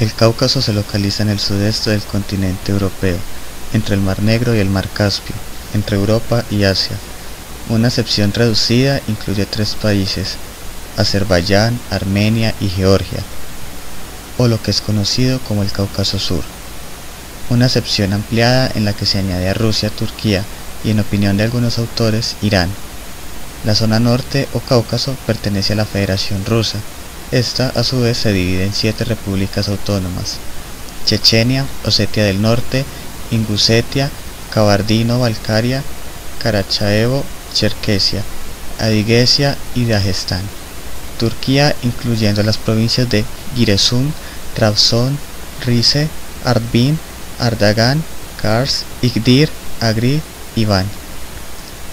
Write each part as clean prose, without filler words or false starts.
El Cáucaso se localiza en el sudeste del continente europeo, entre el Mar Negro y el Mar Caspio, entre Europa y Asia. Una sección reducida incluye tres países: Azerbaiyán, Armenia y Georgia, o lo que es conocido como el Cáucaso Sur. Una sección ampliada en la que se añade a Rusia, Turquía y, en opinión de algunos autores, Irán. La zona norte o Cáucaso pertenece a la Federación Rusa. Esta, a su vez, se divide en 7 repúblicas autónomas: Chechenia, Osetia del Norte, Ingusetia, Kabardino-Balkaria, Karachaevo, Cherkessia, Adiguesia y Dagestán. Turquía, incluyendo las provincias de Giresun, Trabzon, Rize, Artvin, Ardagan, Kars, Igdir, Agri y Van.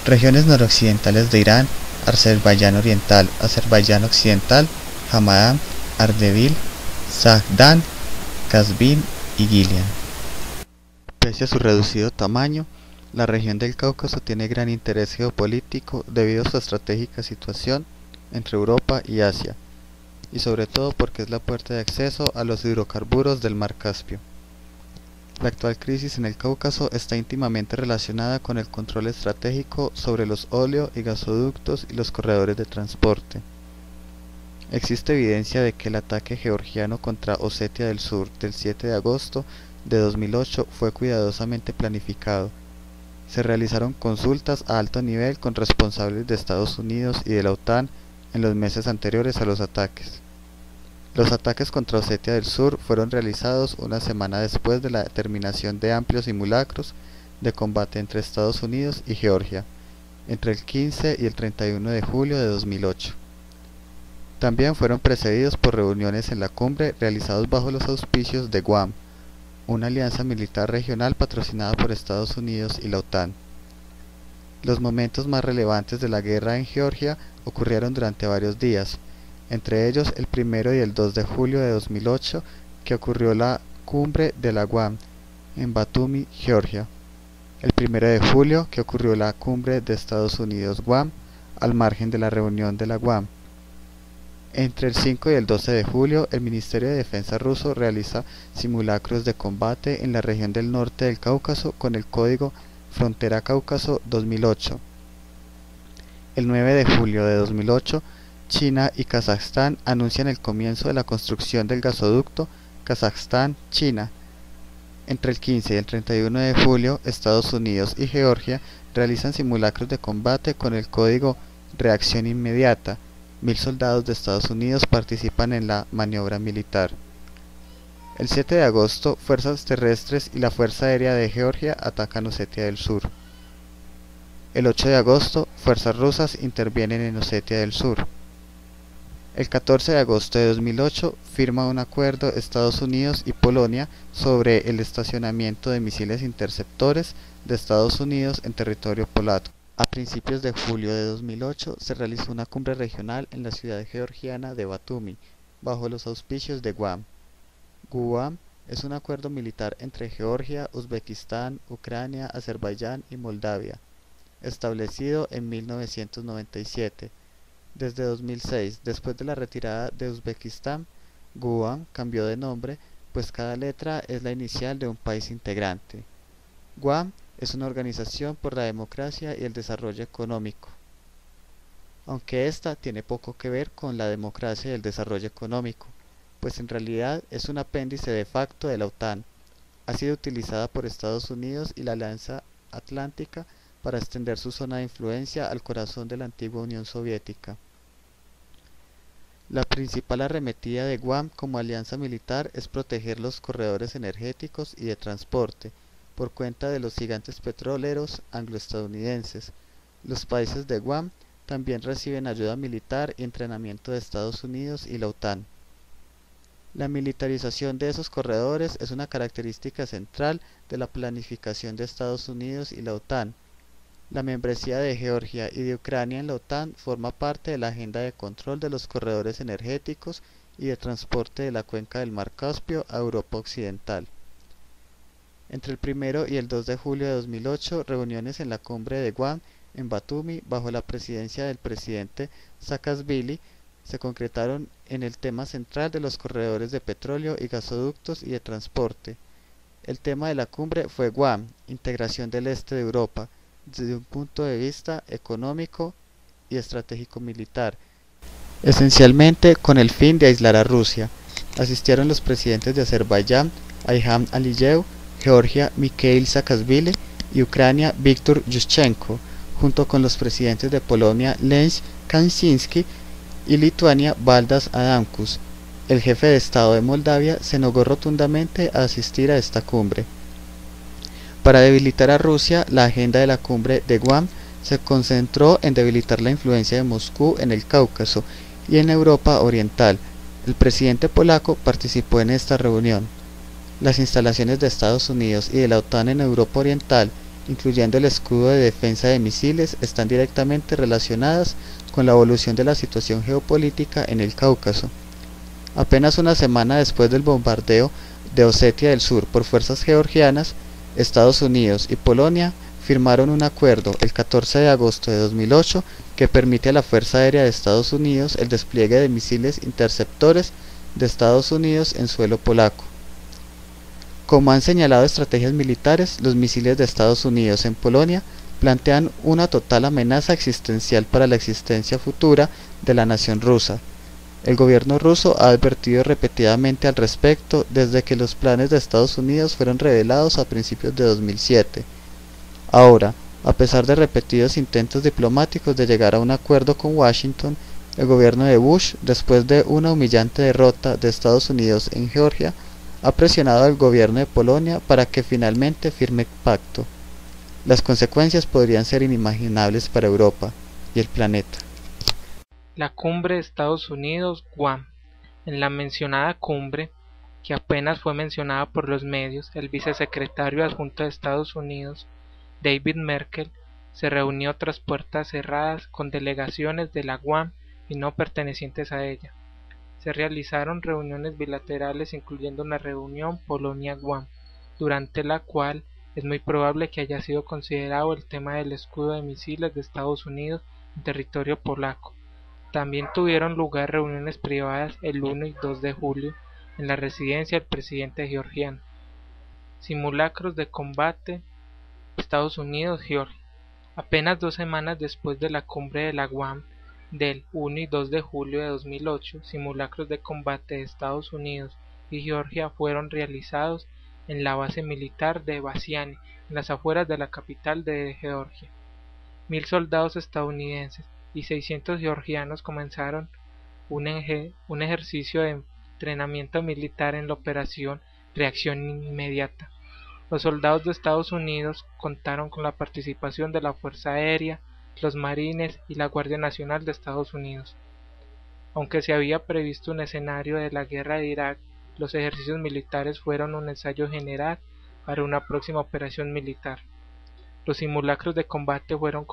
Regiones noroccidentales de Irán: Azerbaiyán Oriental, Azerbaiyán Occidental, Hamadan, Ardebil, Zagdan, Kazvin y Gilian. Pese a su reducido tamaño, la región del Cáucaso tiene gran interés geopolítico debido a su estratégica situación entre Europa y Asia, y sobre todo porque es la puerta de acceso a los hidrocarburos del Mar Caspio. La actual crisis en el Cáucaso está íntimamente relacionada con el control estratégico sobre los óleo y gasoductos y los corredores de transporte. Existe evidencia de que el ataque georgiano contra Osetia del Sur del 7 de agosto de 2008 fue cuidadosamente planificado. Se realizaron consultas a alto nivel con responsables de Estados Unidos y de la OTAN en los meses anteriores a los ataques. Los ataques contra Osetia del Sur fueron realizados una semana después de la terminación de amplios simulacros de combate entre Estados Unidos y Georgia, entre el 15 y el 31 de julio de 2008. También fueron precedidos por reuniones en la cumbre realizados bajo los auspicios de Guam, una alianza militar regional patrocinada por Estados Unidos y la OTAN. Los momentos más relevantes de la guerra en Georgia ocurrieron durante varios días, entre ellos el 1 y el 2 de julio de 2008, que ocurrió la cumbre de la Guam en Batumi, Georgia. El 1 de julio, que ocurrió la cumbre de Estados Unidos-Guam al margen de la reunión de la Guam. Entre el 5 y el 12 de julio, el Ministerio de Defensa ruso realiza simulacros de combate en la región del norte del Cáucaso con el código Frontera Cáucaso 2008. El 9 de julio de 2008, China y Kazajstán anuncian el comienzo de la construcción del gasoducto Kazajstán-China. Entre el 15 y el 31 de julio, Estados Unidos y Georgia realizan simulacros de combate con el código Reacción Inmediata. 1000 soldados de Estados Unidos participan en la maniobra militar. El 7 de agosto, fuerzas terrestres y la Fuerza Aérea de Georgia atacan Osetia del Sur. El 8 de agosto, fuerzas rusas intervienen en Osetia del Sur. El 14 de agosto de 2008, firma un acuerdo Estados Unidos y Polonia sobre el estacionamiento de misiles interceptores de Estados Unidos en territorio polaco. A principios de julio de 2008 se realizó una cumbre regional en la ciudad georgiana de Batumi, bajo los auspicios de Guam. Guam es un acuerdo militar entre Georgia, Uzbekistán, Ucrania, Azerbaiyán y Moldavia, establecido en 1997. Desde 2006, después de la retirada de Uzbekistán, Guam cambió de nombre, pues cada letra es la inicial de un país integrante. Guam es una organización por la democracia y el desarrollo económico, aunque esta tiene poco que ver con la democracia y el desarrollo económico, pues en realidad es un apéndice de facto de la OTAN. Ha sido utilizada por Estados Unidos y la Alianza Atlántica para extender su zona de influencia al corazón de la antigua Unión Soviética. La principal arremetida de Guam como alianza militar es proteger los corredores energéticos y de transporte, por cuenta de los gigantes petroleros anglo-estadounidenses. Los países de Guam también reciben ayuda militar y entrenamiento de Estados Unidos y la OTAN. La militarización de esos corredores es una característica central de la planificación de Estados Unidos y la OTAN. La membresía de Georgia y de Ucrania en la OTAN forma parte de la agenda de control de los corredores energéticos y de transporte de la cuenca del Mar Caspio a Europa Occidental. Entre el 1 y el 2 de julio de 2008, reuniones en la cumbre de Guam en Batumi bajo la presidencia del presidente Saakashvili se concretaron en el tema central de los corredores de petróleo y gasoductos y de transporte. El tema de la cumbre fue Guam, integración del este de Europa, desde un punto de vista económico y estratégico militar, esencialmente con el fin de aislar a Rusia. Asistieron los presidentes de Azerbaiyán, Ilham Aliyev, Georgia, Mikhail Saakashvili y Ucrania, Viktor Yushchenko, junto con los presidentes de Polonia, Lech Kaczynski, y Lituania, Valdas Adamkus. El jefe de Estado de Moldavia se negó rotundamente a asistir a esta cumbre. Para debilitar a Rusia, la agenda de la cumbre de Guam se concentró en debilitar la influencia de Moscú en el Cáucaso y en Europa Oriental. El presidente polaco participó en esta reunión. Las instalaciones de Estados Unidos y de la OTAN en Europa Oriental, incluyendo el escudo de defensa de misiles, están directamente relacionadas con la evolución de la situación geopolítica en el Cáucaso. Apenas una semana después del bombardeo de Osetia del Sur por fuerzas georgianas, Estados Unidos y Polonia firmaron un acuerdo el 14 de agosto de 2008 que permite a la Fuerza Aérea de Estados Unidos el despliegue de misiles interceptores de Estados Unidos en suelo polaco. Como han señalado estrategias militares, los misiles de Estados Unidos en Polonia plantean una total amenaza existencial para la existencia futura de la nación rusa. El gobierno ruso ha advertido repetidamente al respecto desde que los planes de Estados Unidos fueron revelados a principios de 2007. Ahora, a pesar de repetidos intentos diplomáticos de llegar a un acuerdo con Washington, el gobierno de Bush, después de una humillante derrota de Estados Unidos en Georgia, ha presionado al gobierno de Polonia para que finalmente firme el pacto. Las consecuencias podrían ser inimaginables para Europa y el planeta. La cumbre de Estados Unidos-Guam. En la mencionada cumbre, que apenas fue mencionada por los medios, el vicesecretario adjunto de Estados Unidos, David Merkel, se reunió tras puertas cerradas con delegaciones de la Guam y no pertenecientes a ella. Se realizaron reuniones bilaterales incluyendo una reunión Polonia-Guam, durante la cual es muy probable que haya sido considerado el tema del escudo de misiles de Estados Unidos en territorio polaco. También tuvieron lugar reuniones privadas el 1 y 2 de julio en la residencia del presidente georgiano. Simulacros de combate Estados Unidos-Georgia. Apenas 2 semanas después de la cumbre de la Guam del 1 y 2 de julio de 2008, simulacros de combate de Estados Unidos y Georgia fueron realizados en la base militar de Baziani, en las afueras de la capital de Georgia. 1000 soldados estadounidenses y 600 georgianos comenzaron un ejercicio de entrenamiento militar en la operación Reacción Inmediata. Los soldados de Estados Unidos contaron con la participación de la Fuerza Aérea, los Marines y la Guardia Nacional de Estados Unidos. Aunque se había previsto un escenario de la guerra de Irak, los ejercicios militares fueron un ensayo general para una próxima operación militar. Los simulacros de combate fueron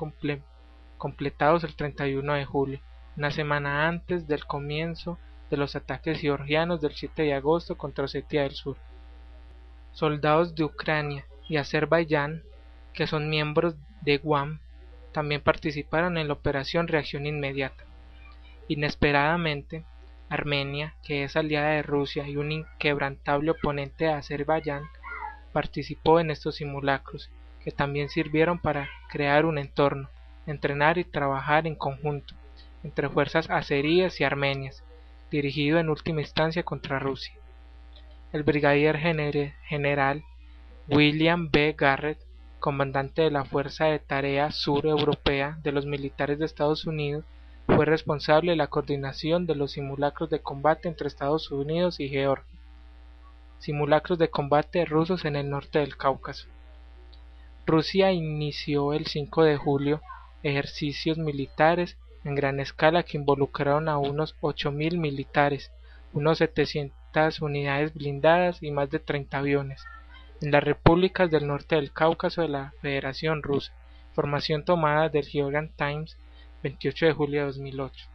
completados el 31 de julio, una semana antes del comienzo de los ataques georgianos del 7 de agosto contra Osetia del Sur. Soldados de Ucrania y Azerbaiyán, que son miembros de Guam, también participaron en la operación Reacción Inmediata. Inesperadamente, Armenia, que es aliada de Rusia y un inquebrantable oponente de Azerbaiyán, participó en estos simulacros, que también sirvieron para crear un entorno, entrenar y trabajar en conjunto entre fuerzas azeríes y armenias, dirigido en última instancia contra Rusia. El brigadier general William B. Garrett, comandante de la Fuerza de Tarea Sur Europea de los militares de Estados Unidos, fue responsable de la coordinación de los simulacros de combate entre Estados Unidos y Georgia. Simulacros de combate rusos en el norte del Cáucaso. Rusia inició el 5 de julio ejercicios militares en gran escala que involucraron a unos 8.000 militares, unos 700 unidades blindadas y más de 30 aviones, en las repúblicas del norte del Cáucaso de la Federación Rusa. Información tomada del Georgian Times, 28 de julio de 2008.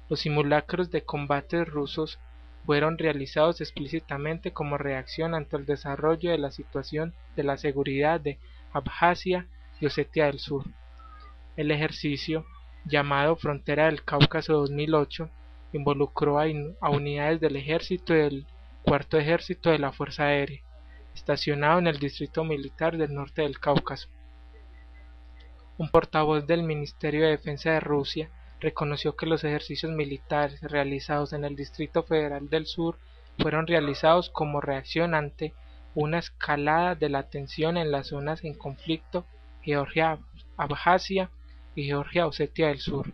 Los simulacros de combate rusos fueron realizados explícitamente como reacción ante el desarrollo de la situación de la seguridad de Abjasia y Osetia del Sur. El ejercicio, llamado Frontera del Cáucaso 2008, involucró a unidades del ejército y del cuarto ejército de la Fuerza Aérea, estacionado en el distrito militar del norte del Cáucaso. Un portavoz del Ministerio de Defensa de Rusia reconoció que los ejercicios militares realizados en el Distrito Federal del Sur fueron realizados como reacción ante una escalada de la tensión en las zonas en conflicto Georgia, Abjasia y Georgia Osetia del Sur,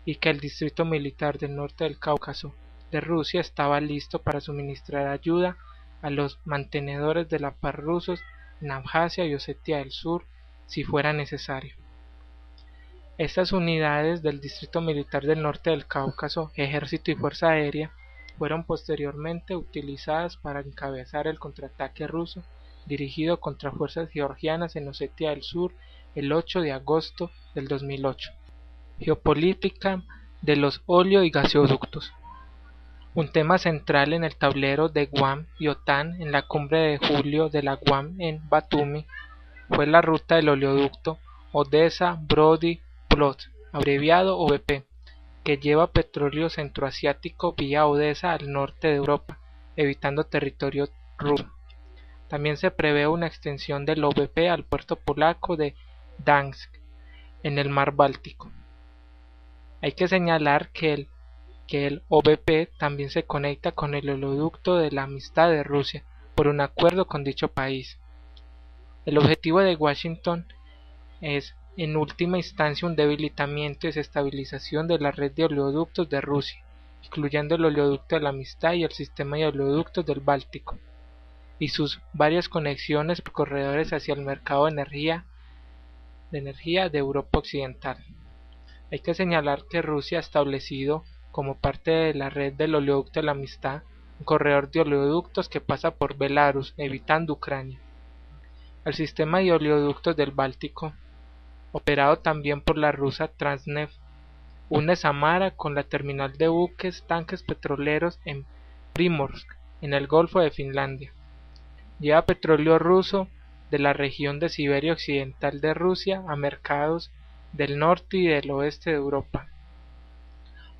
y que el Distrito Militar del Norte del Cáucaso de Rusia estaba listo para suministrar ayuda a los mantenedores de la paz rusos en Abjasia y Osetia del Sur si fuera necesario. Estas unidades del Distrito Militar del Norte del Cáucaso, Ejército y Fuerza Aérea, fueron posteriormente utilizadas para encabezar el contraataque ruso dirigido contra fuerzas georgianas en Osetia del Sur el 8 de agosto del 2008. Geopolítica de los oleo y gaseoductos. Un tema central en el tablero de Guam y OTAN en la cumbre de julio de la Guam en Batumi fue la ruta del oleoducto Odesa-Brody-Plot, abreviado OBP, que lleva petróleo centroasiático vía Odesa al norte de Europa, evitando territorio ruso. También se prevé una extensión del OBP al puerto polaco de Gdansk, en el mar Báltico. Hay que señalar que el OBP también se conecta con el oleoducto de la Amistad de Rusia por un acuerdo con dicho país. El objetivo de Washington es, en última instancia, un debilitamiento y desestabilización de la red de oleoductos de Rusia, incluyendo el oleoducto de la Amistad y el sistema de oleoductos del Báltico, y sus varias conexiones por corredores hacia el mercado de energía de Europa Occidental. Hay que señalar que Rusia ha establecido, como parte de la red del oleoducto de la Amistad, un corredor de oleoductos que pasa por Belarus, evitando Ucrania. El sistema de oleoductos del Báltico, operado también por la rusa Transneft, une Samara con la terminal de buques tanques petroleros en Primorsk, en el Golfo de Finlandia. Lleva petróleo ruso de la región de Siberia Occidental de Rusia a mercados del norte y del oeste de Europa.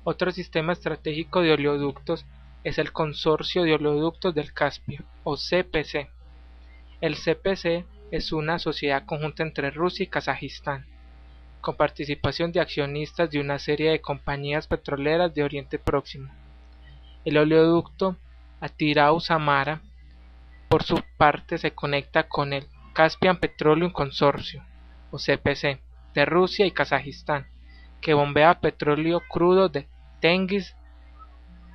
Otro sistema estratégico de oleoductos es el Consorcio de Oleoductos del Caspio, o CPC. El CPC es una sociedad conjunta entre Rusia y Kazajistán, con participación de accionistas de una serie de compañías petroleras de Oriente Próximo. El oleoducto Atirau-Samara, por su parte, se conecta con el Caspian Petroleum Consortium, o CPC, de Rusia y Kazajistán, que bombea petróleo crudo de Tengiz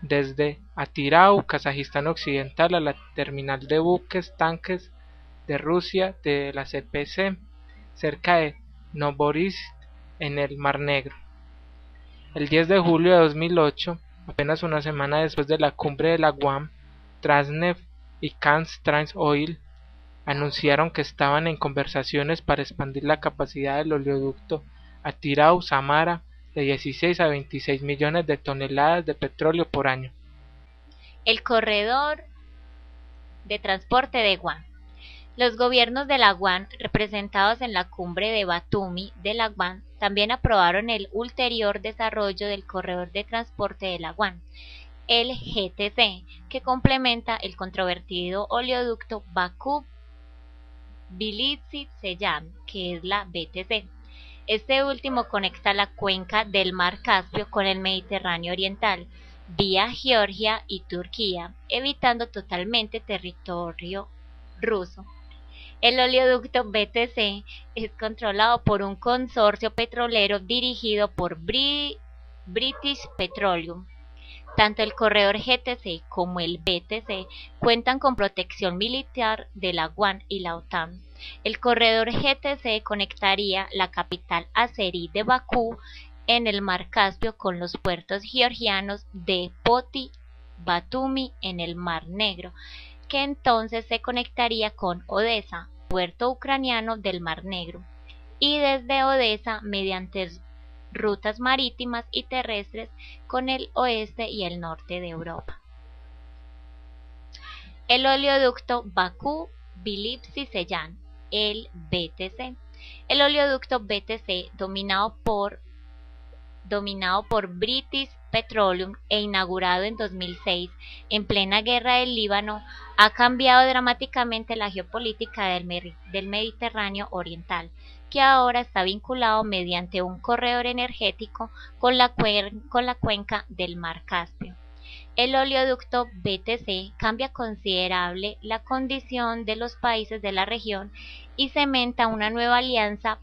desde Atirau, Kazajistán Occidental, a la terminal de buques tanques de Rusia de la CPC, cerca de Novorossiysk, en el Mar Negro. El 10 de julio de 2008, apenas una semana después de la cumbre de la Guam, Transneft y Trans-Oil anunciaron que estaban en conversaciones para expandir la capacidad del oleoducto Atirau-Samara de 16 a 26 millones de toneladas de petróleo por año. El corredor de transporte de Guam. Los gobiernos de la Guam, representados en la cumbre de Batumi de la Guam, también aprobaron el ulterior desarrollo del corredor de transporte de la Guam, el GTC, que complementa el controvertido oleoducto Bakú-Tbilisi-Ceyhan, que es la BTC. Este último conecta la cuenca del Mar Caspio con el Mediterráneo Oriental, vía Georgia y Turquía, evitando totalmente territorio ruso. El oleoducto BTC es controlado por un consorcio petrolero dirigido por British Petroleum. Tanto el corredor GTC como el BTC cuentan con protección militar de la Guam y la OTAN. El corredor GTC conectaría la capital azerí de Bakú en el Mar Caspio con los puertos georgianos de Poti, Batumi en el Mar Negro, que entonces se conectaría con Odesa, puerto ucraniano del Mar Negro, y desde Odesa mediante rutas marítimas y terrestres con el oeste y el norte de Europa. El oleoducto Bakú-Tbilisi-Ceyhan, el BTC. El oleoducto BTC, dominado por dominado por British Petroleum e inaugurado en 2006 en plena guerra del Líbano, ha cambiado dramáticamente la geopolítica del Mediterráneo Oriental, que ahora está vinculado mediante un corredor energético con la cuenca del Mar Caspio. El oleoducto BTC cambia considerable la condición de los países de la región y cementa una nueva alianza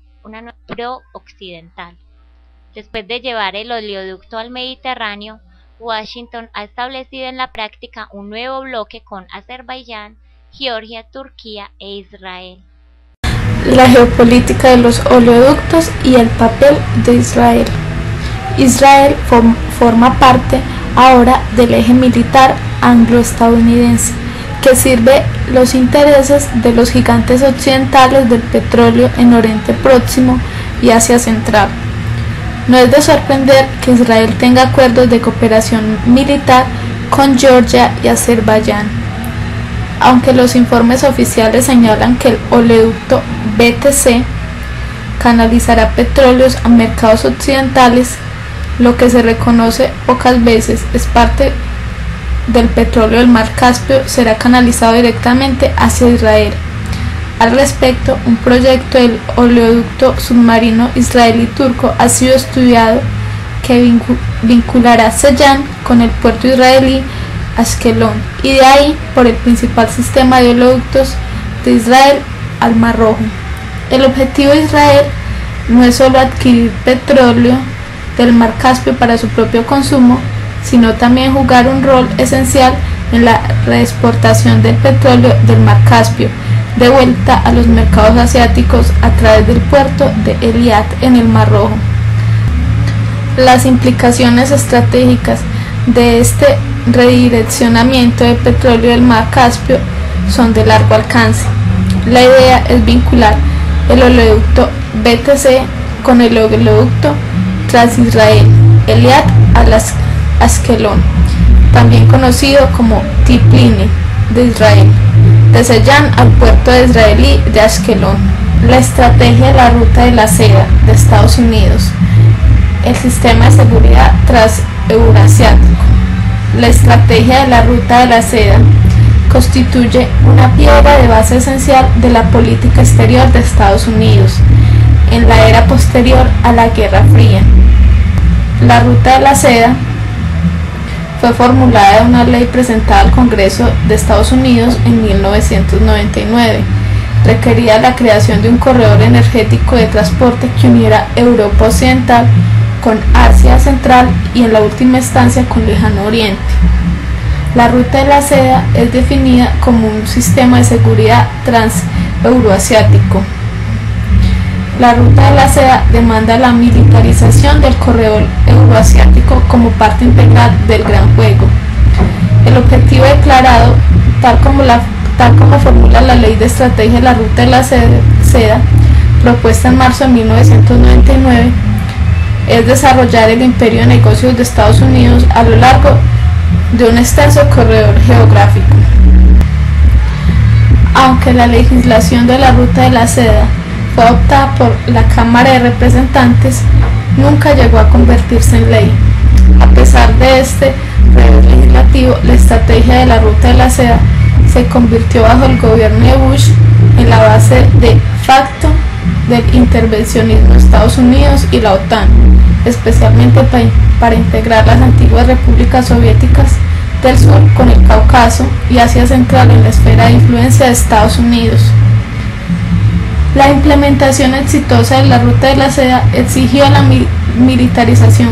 pro-occidental. Después de llevar el oleoducto al Mediterráneo, Washington ha establecido en la práctica un nuevo bloque con Azerbaiyán, Georgia, Turquía e Israel. La geopolítica de los oleoductos y el papel de Israel. Israel forma parte ahora del eje militar anglo-estadounidense, que sirve los intereses de los gigantes occidentales del petróleo en Oriente Próximo y Asia Central. No es de sorprender que Israel tenga acuerdos de cooperación militar con Georgia y Azerbaiyán, aunque los informes oficiales señalan que el oleoducto BTC canalizará petróleos a mercados occidentales. Lo que se reconoce pocas veces es parte del petróleo del Mar Caspio será canalizado directamente hacia Israel. Al respecto, un proyecto del oleoducto submarino israelí-turco ha sido estudiado que vinculará Ceyhan con el puerto israelí Ashkelon y de ahí por el principal sistema de oleoductos de Israel al Mar Rojo. El objetivo de Israel no es solo adquirir petróleo del Mar Caspio para su propio consumo, sino también jugar un rol esencial en la reexportación del petróleo del Mar Caspio de vuelta a los mercados asiáticos a través del puerto de Eilat en el Mar Rojo. Las implicaciones estratégicas de este redireccionamiento de petróleo del Mar Caspio son de largo alcance. La idea es vincular el oleoducto BTC con el oleoducto Trans-Israel Eilat a Ashkelon, también conocido como Pipeline de Israel, de Ceyhan al puerto israelí de Ashkelon. La estrategia de la ruta de la seda de Estados Unidos, el sistema de seguridad transeurasiático. La estrategia de la ruta de la seda constituye una piedra de base esencial de la política exterior de Estados Unidos en la era posterior a la Guerra Fría. La ruta de la seda fue formulada en una ley presentada al Congreso de Estados Unidos en 1999. Requería la creación de un corredor energético de transporte que uniera Europa Occidental con Asia Central y en la última instancia con Lejano Oriente. La ruta de la seda es definida como un sistema de seguridad transeuroasiático. La ruta de la seda demanda la militarización del corredor euroasiático como parte integral del Gran Juego. El objetivo declarado, tal como formula la Ley de Estrategia de la Ruta de la Seda, propuesta en marzo de 1999, es desarrollar el imperio de negocios de Estados Unidos a lo largo de un extenso corredor geográfico. Aunque la legislación de la Ruta de la Seda fue adoptada por la Cámara de Representantes, nunca llegó a convertirse en ley. A pesar de este revés legislativo, la estrategia de la Ruta de la Seda se convirtió bajo el gobierno de Bush en la base de facto del intervencionismo de Estados Unidos y la OTAN, especialmente para integrar las antiguas repúblicas soviéticas del sur con el Cáucaso y Asia Central en la esfera de influencia de Estados Unidos. La implementación exitosa de la Ruta de la Seda exigió la militarización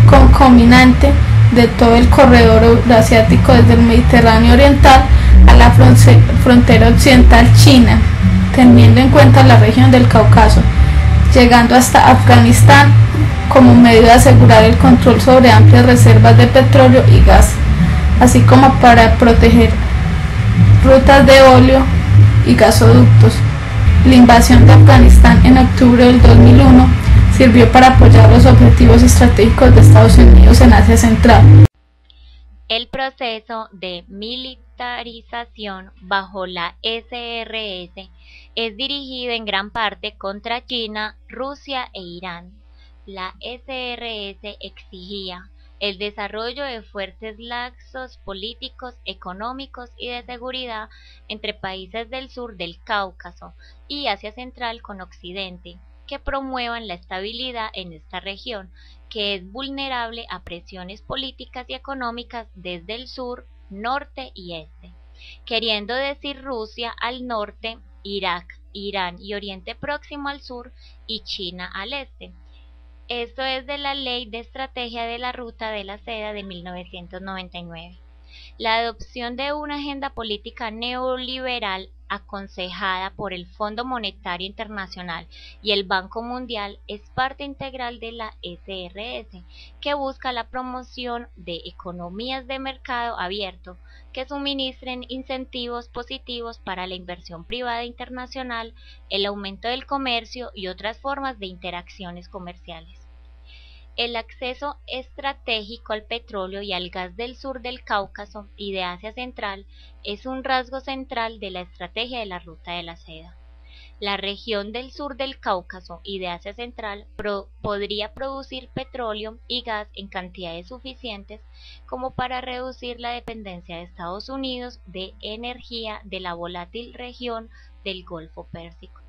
concomitante de todo el corredor euroasiático desde el Mediterráneo Oriental a la frontera occidental china, teniendo en cuenta la región del Cáucaso, llegando hasta Afganistán como medio de asegurar el control sobre amplias reservas de petróleo y gas, así como para proteger rutas de óleo y gasoductos. La invasión de Afganistán en octubre del 2001 sirvió para apoyar los objetivos estratégicos de Estados Unidos en Asia Central. El proceso de militarización bajo la SRS es dirigido en gran parte contra China, Rusia e Irán. la CRS exigía el desarrollo de fuertes lazos políticos, económicos y de seguridad entre países del sur del Cáucaso y Asia Central con Occidente, que promuevan la estabilidad en esta región, que es vulnerable a presiones políticas y económicas desde el sur, norte y este, queriendo decir Rusia al norte, Irak, Irán y Oriente Próximo al sur y China al este. Esto es de la Ley de Estrategia de la Ruta de la Seda de 1999. La adopción de una agenda política neoliberal aconsejada por el Fondo Monetario Internacional y el Banco Mundial es parte integral de la CRS, que busca la promoción de economías de mercado abierto que suministren incentivos positivos para la inversión privada internacional, el aumento del comercio y otras formas de interacciones comerciales. El acceso estratégico al petróleo y al gas del sur del Cáucaso y de Asia Central es un rasgo central de la estrategia de la Ruta de la Seda. La región del sur del Cáucaso y de Asia Central podría producir petróleo y gas en cantidades suficientes como para reducir la dependencia de Estados Unidos de energía de la volátil región del Golfo Pérsico.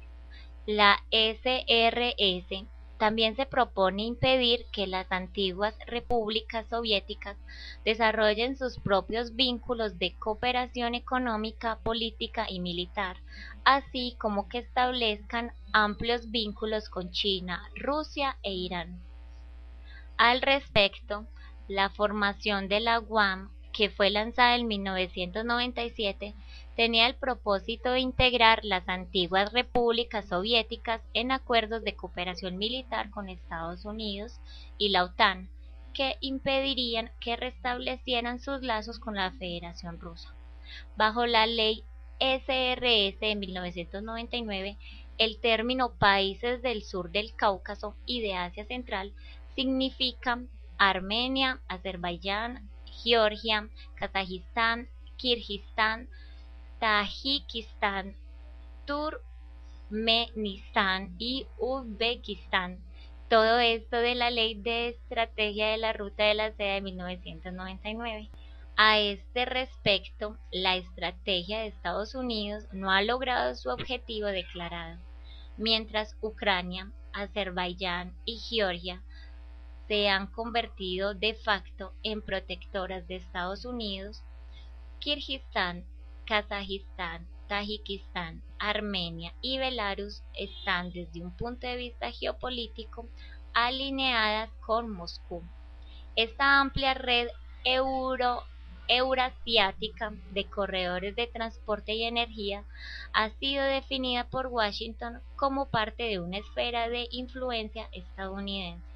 La CRS también se propone impedir que las antiguas repúblicas soviéticas desarrollen sus propios vínculos de cooperación económica, política y militar, así como que establezcan amplios vínculos con China, Rusia e Irán. Al respecto, la formación de la UAM, que fue lanzada en 1997, tenía el propósito de integrar las antiguas repúblicas soviéticas en acuerdos de cooperación militar con Estados Unidos y la OTAN, que impedirían que restablecieran sus lazos con la Federación Rusa. Bajo la ley SRS de 1999, el término países del sur del Cáucaso y de Asia Central significa Armenia, Azerbaiyán, Georgia, Kazajistán, Kirguistán, Tayikistán, Turkmenistán y Uzbekistán. Todo esto de la Ley de Estrategia de la Ruta de la Seda de 1999. A este respecto, la estrategia de Estados Unidos no ha logrado su objetivo declarado. Mientras Ucrania, Azerbaiyán y Georgia se han convertido de facto en protectoras de Estados Unidos, Kirguistán, Kazajistán, Tayikistán, Armenia y Belarus están desde un punto de vista geopolítico alineadas con Moscú. Esta amplia red eurasiática de corredores de transporte y energía ha sido definida por Washington como parte de una esfera de influencia estadounidense.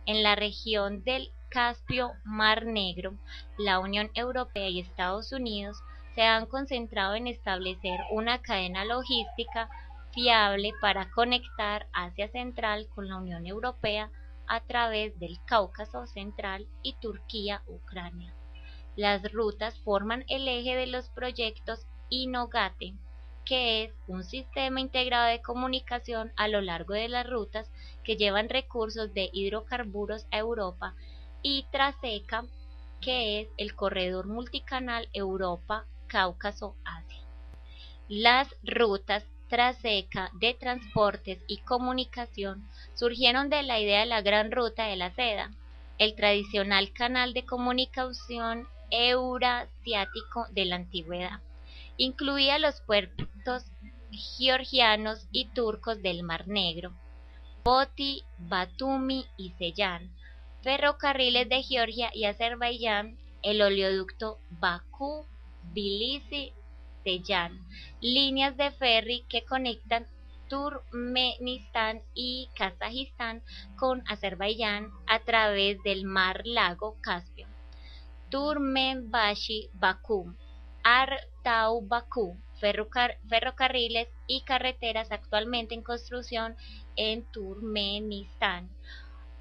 En la región del Caspio-Mar Negro, la Unión Europea y Estados Unidos se han concentrado en establecer una cadena logística fiable para conectar Asia Central con la Unión Europea a través del Cáucaso Central y Turquía-Ucrania. Las rutas forman el eje de los proyectos INOGATE, que es un sistema integrado de comunicación a lo largo de las rutas que llevan recursos de hidrocarburos a Europa, y TRASECA, que es el corredor multicanal Europa-Cáucaso-Asia. Las rutas TRASECA de transportes y comunicación surgieron de la idea de la Gran Ruta de la Seda, el tradicional canal de comunicación eurasiático de la antigüedad. Incluía los puertos georgianos y turcos del Mar Negro, Poti, Batumi y Seyhan, ferrocarriles de Georgia y Azerbaiyán, el oleoducto Bakú-Tbilisi-Seyhan, líneas de ferry que conectan Turkmenistán y Kazajistán con Azerbaiyán a través del mar-lago Caspio, Turkmenbashi-Bakú, Artau-Bakú, ferrocarriles y carreteras actualmente en construcción en Turkmenistán,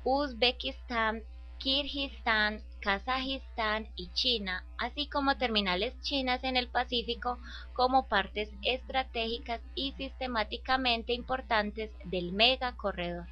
Uzbekistán, Kirguistán, Kazajistán y China, así como terminales chinas en el Pacífico como partes estratégicas y sistemáticamente importantes del megacorredor.